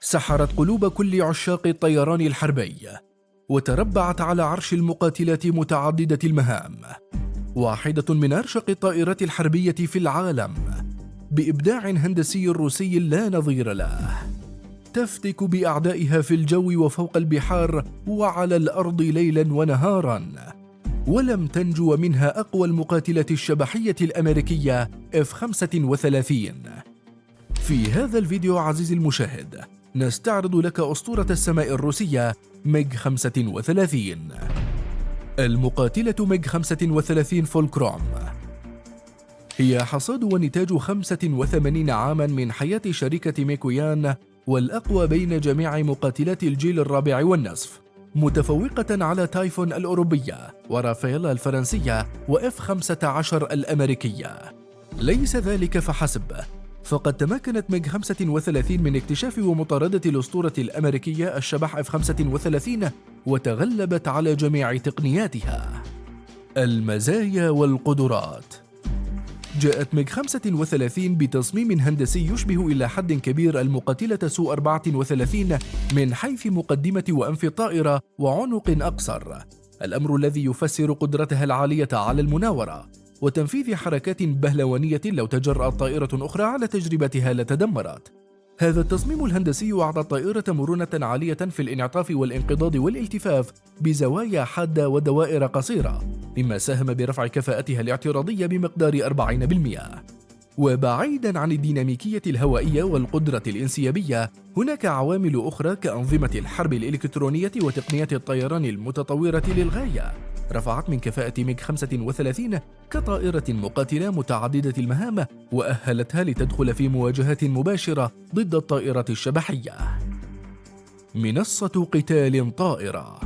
سحرت قلوب كل عشاق الطيران الحربي، وتربعت على عرش المقاتلات متعددة المهام. واحدة من أرشق الطائرات الحربية في العالم، بإبداع هندسي روسي لا نظير له، تفتك بأعدائها في الجو وفوق البحار وعلى الأرض ليلا ونهارا. ولم تنجو منها أقوى المقاتلات الشبحية الأمريكية F-35. في هذا الفيديو عزيزي المشاهد نستعرض لك أسطورة السماء الروسية ميج 35. المقاتلة ميج 35 فولكروم هي حصاد ونتاج 85 عاما من حياة شركة ميكويان، والأقوى بين جميع مقاتلات الجيل الرابع والنصف، متفوقة على تايفون الأوروبية ورافيلا الفرنسية وF-15 الأمريكية. ليس ذلك فحسب، فقد تمكنت ميج 35 من اكتشاف ومطاردة الأسطورة الأمريكية الشبح F-35 وتغلبت على جميع تقنياتها. المزايا والقدرات: جاءت ميج 35 بتصميم هندسي يشبه إلى حد كبير المقاتلة سو 34 من حيث مقدمة وأنف الطائرة وعنق أقصر، الأمر الذي يفسر قدرتها العالية على المناورة وتنفيذ حركات بهلوانية لو تجرأت طائرة أخرى على تجربتها لتدمرت. هذا التصميم الهندسي أعطى الطائرة مرونة عالية في الانعطاف والانقضاض والالتفاف بزوايا حادة ودوائر قصيرة، مما ساهم برفع كفاءتها الاعتراضية بمقدار 40%. وبعيداً عن الديناميكية الهوائية والقدرة الانسيابية، هناك عوامل أخرى كأنظمة الحرب الإلكترونية وتقنيات الطيران المتطورة للغاية رفعت من كفاءة ميج 35 كطائرة مقاتلة متعددة المهام، وأهلتها لتدخل في مواجهات مباشرة ضد الطائرة الشبحية. منصة قتال طائرة: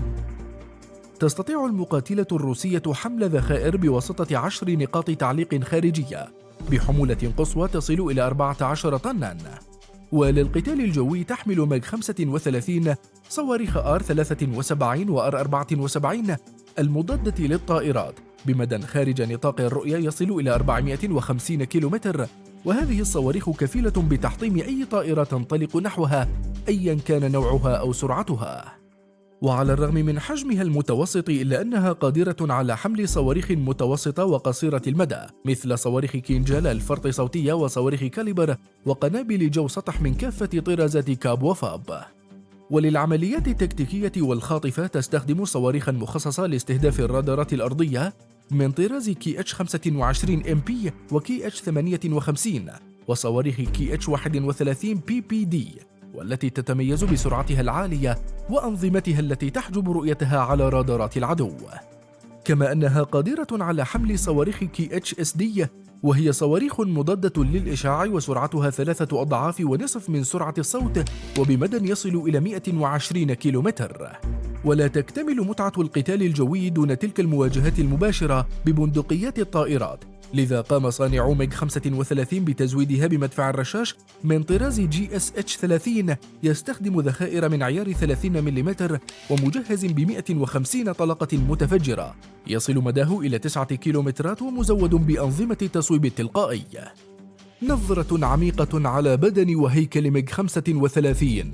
تستطيع المقاتلة الروسية حمل ذخائر بواسطة 10 نقاط تعليق خارجية بحمولة قصوى تصل إلى 14 طناً. وللقتال الجوي تحمل ميج 35 صواريخ R-73 و R-74 المضادة للطائرات بمدى خارج نطاق الرؤية يصل إلى 450 كيلومتر، وهذه الصواريخ كفيلة بتحطيم أي طائرة تنطلق نحوها أيا كان نوعها أو سرعتها. وعلى الرغم من حجمها المتوسط إلا أنها قادرة على حمل صواريخ متوسطة وقصيرة المدى مثل صواريخ كينجال الفرط صوتية وصواريخ كاليبر وقنابل جو سطح من كافة طرازات كاب وفاب. وللعمليات التكتيكية والخاطفة تستخدم صواريخا مخصصة لاستهداف الرادارات الأرضية من طراز KH-25 MP و KH-58 وصواريخ KH-31 PPD، والتي تتميز بسرعتها العالية وأنظمتها التي تحجب رؤيتها على رادارات العدو. كما أنها قادرة على حمل صواريخ KH-SD، وهي صواريخ مضادة للإشعاع وسرعتها 3 أضعاف ونصف من سرعة الصوت وبمدى يصل إلى 120 كيلومتر. ولا تكتمل متعة القتال الجوي دون تلك المواجهات المباشرة ببندقيات الطائرات، لذا قام صانعو ميج 35 بتزويدها بمدفع الرشاش من طراز GSH-30 يستخدم ذخائر من عيار 30 ملم ومجهز ب 150 طلقة متفجرة يصل مداه إلى 9 كيلومترات ومزود بأنظمة التصويب التلقائي. نظرة عميقة على بدن وهيكل ميج 35.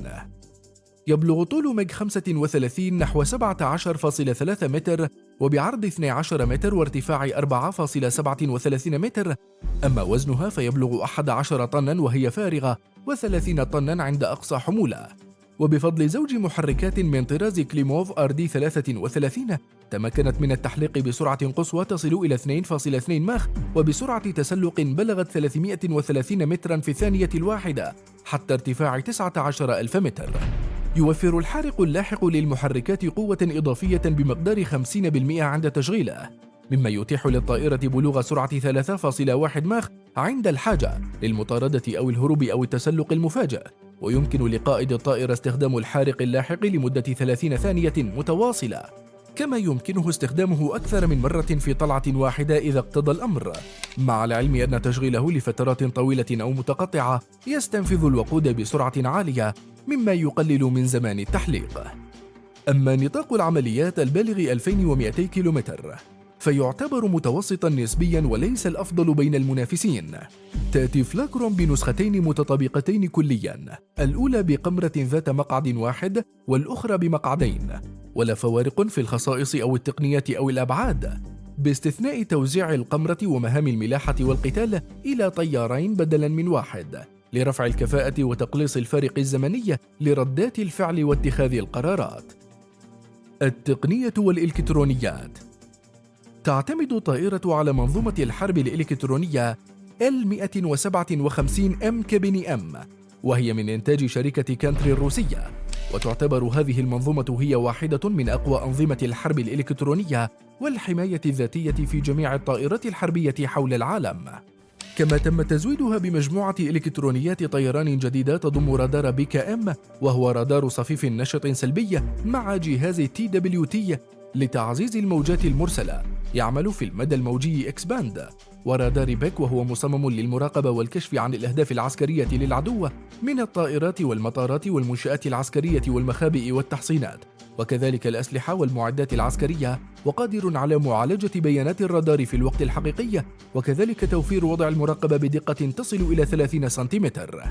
يبلغ طول ميج 35 نحو 17.3 متر وبعرض 12 متر وارتفاع 4.37 متر، أما وزنها فيبلغ 11 طناً وهي فارغة و30 طناً عند أقصى حمولة. وبفضل زوج محركات من طراز كليموف RD-33 تمكنت من التحليق بسرعة قصوى تصل إلى 2.2 ماخ وبسرعة تسلق بلغت 330 متراً في الثانية الواحدة حتى ارتفاع 19,000 متر. يوفر الحارق اللاحق للمحركات قوة إضافية بمقدار 50% عند تشغيله، مما يتيح للطائرة بلوغ سرعة 3.1 ماخ عند الحاجة للمطاردة أو الهروب أو التسلق المفاجئ، ويمكن لقائد الطائرة استخدام الحارق اللاحق لمدة 30 ثانية متواصلة، كما يمكنه استخدامه أكثر من مرة في طلعة واحدة إذا اقتضى الأمر، مع العلم أن تشغيله لفترات طويلة أو متقطعة يستنفذ الوقود بسرعة عالية، مما يقلل من زمان التحليق. أما نطاق العمليات البالغ 2200 كيلومتر، فيعتبر متوسطا نسبيا وليس الأفضل بين المنافسين. تأتي فلاكروم بنسختين متطابقتين كليا، الأولى بقمرة ذات مقعد واحد والأخرى بمقعدين، ولا فوارق في الخصائص أو التقنيات أو الأبعاد، باستثناء توزيع القمرة ومهام الملاحة والقتال إلى طيارين بدلا من واحد، لرفع الكفاءة وتقليص الفارق الزمني لردات الفعل واتخاذ القرارات. التقنية والإلكترونيات. تعتمد الطائرة على منظومة الحرب الإلكترونية L-157M كبني وهي من إنتاج شركة كانتري الروسية، وتعتبر هذه المنظومة هي واحدة من أقوى أنظمة الحرب الإلكترونية والحماية الذاتية في جميع الطائرات الحربية حول العالم. كما تم تزويدها بمجموعة إلكترونيات طيران جديدة تضم رادار BKM، وهو رادار صفيف نشط سلبي مع جهاز TWT لتعزيز الموجات المرسلة، يعمل في المدى الموجي إكسباند، ورادار بيك وهو مصمم للمراقبة والكشف عن الأهداف العسكرية للعدو من الطائرات والمطارات والمنشآت العسكرية والمخابئ والتحصينات، وكذلك الأسلحة والمعدات العسكرية، وقادر على معالجة بيانات الرادار في الوقت الحقيقي، وكذلك توفير وضع المراقبة بدقة تصل إلى 30 سنتيمتر.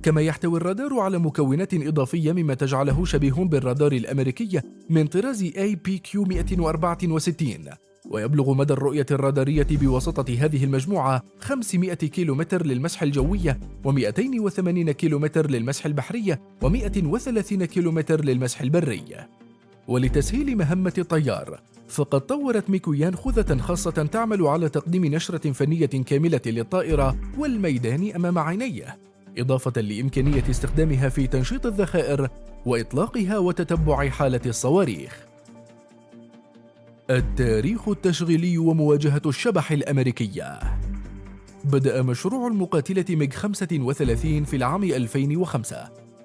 كما يحتوي الرادار على مكونات إضافية مما تجعله شبيه بالرادار الأمريكي من طراز APQ-164، ويبلغ مدى الرؤية الرادارية بواسطة هذه المجموعة 500 كيلومتر للمسح الجوي، و280 كيلومتر للمسح البحري، و130 كيلومتر للمسح البري. ولتسهيل مهمة الطيار، فقد طورت ميكويان خوذة خاصة تعمل على تقديم نشرة فنية كاملة للطائرة والميدان أمام عينيه، إضافة لإمكانية استخدامها في تنشيط الذخائر وإطلاقها وتتبع حالة الصواريخ. التاريخ التشغيلي ومواجهة الشبح الأمريكية. بدأ مشروع المقاتلة ميغ 35 في العام 2005،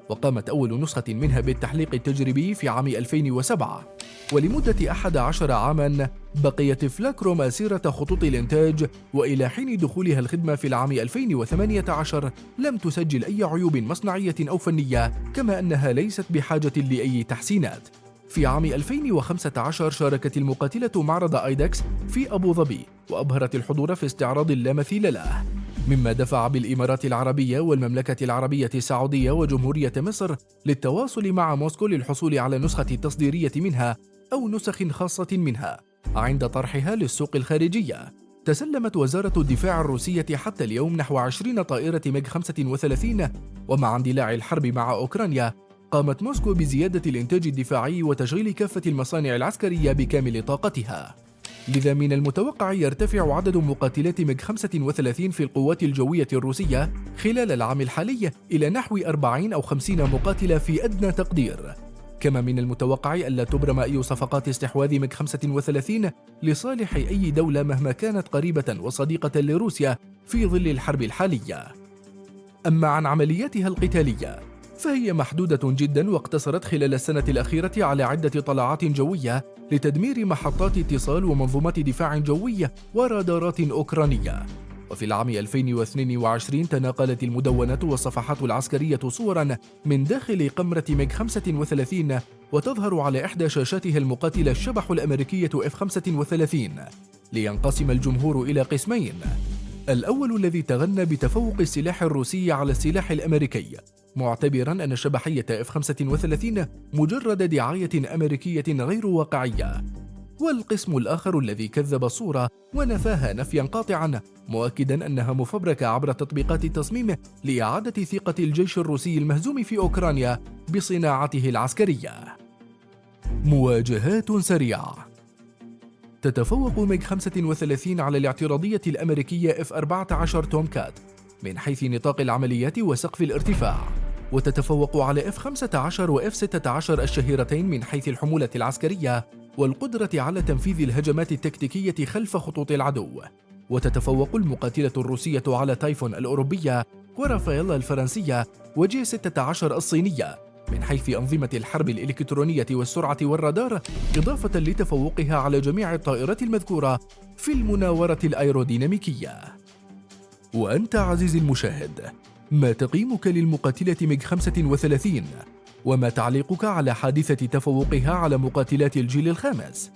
وقامت أول نسخة منها بالتحليق التجريبي في عام 2007، ولمدة 11 عاماً بقيت فلاكروم أسيرة خطوط الإنتاج، وإلى حين دخولها الخدمة في العام 2018 لم تسجل أي عيوب مصنعية أو فنية، كما أنها ليست بحاجة لأي تحسينات. في عام 2015 شاركت المقاتلة معرض آيداكس في أبو ظبي، وأبهرت الحضور في استعراض لا مثيل له، مما دفع بالإمارات العربية والمملكة العربية السعودية وجمهورية مصر للتواصل مع موسكو للحصول على نسخة تصديرية منها أو نسخ خاصة منها عند طرحها للسوق الخارجية. تسلمت وزارة الدفاع الروسية حتى اليوم نحو 20 طائرة ميغ 35، ومع اندلاع الحرب مع أوكرانيا قامت موسكو بزيادة الإنتاج الدفاعي وتشغيل كافة المصانع العسكرية بكامل طاقتها. لذا من المتوقع يرتفع عدد مقاتلات ميغ 35 في القوات الجوية الروسية خلال العام الحالي إلى نحو 40 أو 50 مقاتلة في أدنى تقدير. كما من المتوقع ألا تبرم أي صفقات استحواذ ميغ 35 لصالح أي دولة مهما كانت قريبة وصديقة لروسيا في ظل الحرب الحالية. أما عن عملياتها القتالية فهي محدودة جدا، واقتصرت خلال السنة الأخيرة على عدة طلعات جوية لتدمير محطات اتصال ومنظومات دفاع جوي ورادارات أوكرانية. وفي العام 2022 تناقلت المدونات والصفحات العسكرية صورا من داخل قمرة ميغ 35، وتظهر على إحدى شاشاتها المقاتلة الشبح الأمريكية F-35، لينقسم الجمهور إلى قسمين: الأول الذي تغنى بتفوق السلاح الروسي على السلاح الأمريكي، معتبرا أن شبحية F-35 مجرد دعاية أمريكية غير واقعية، والقسم الآخر الذي كذب الصورة ونفاها نفيا قاطعا، مؤكدا أنها مفبركة عبر تطبيقات التصميم لإعادة ثقة الجيش الروسي المهزوم في أوكرانيا بصناعته العسكرية. مواجهات سريعة. تتفوق ميغ 35 على الاعتراضية الأمريكية F-14 توم كات من حيث نطاق العمليات وسقف الارتفاع، وتتفوق على F-15 و F-16 الشهيرتين من حيث الحمولة العسكرية والقدرة على تنفيذ الهجمات التكتيكية خلف خطوط العدو، وتتفوق المقاتلة الروسية على تايفون الأوروبية ورافائيل الفرنسية وجي 16 الصينية من حيث أنظمة الحرب الإلكترونية والسرعة والرادار، إضافة لتفوقها على جميع الطائرات المذكورة في المناورة الأيروديناميكية. وأنت عزيزي المشاهد، ما تقييمك للمقاتلة ميغ 35؟ وما تعليقك على حادثة تفوقها على مقاتلات الجيل الخامس؟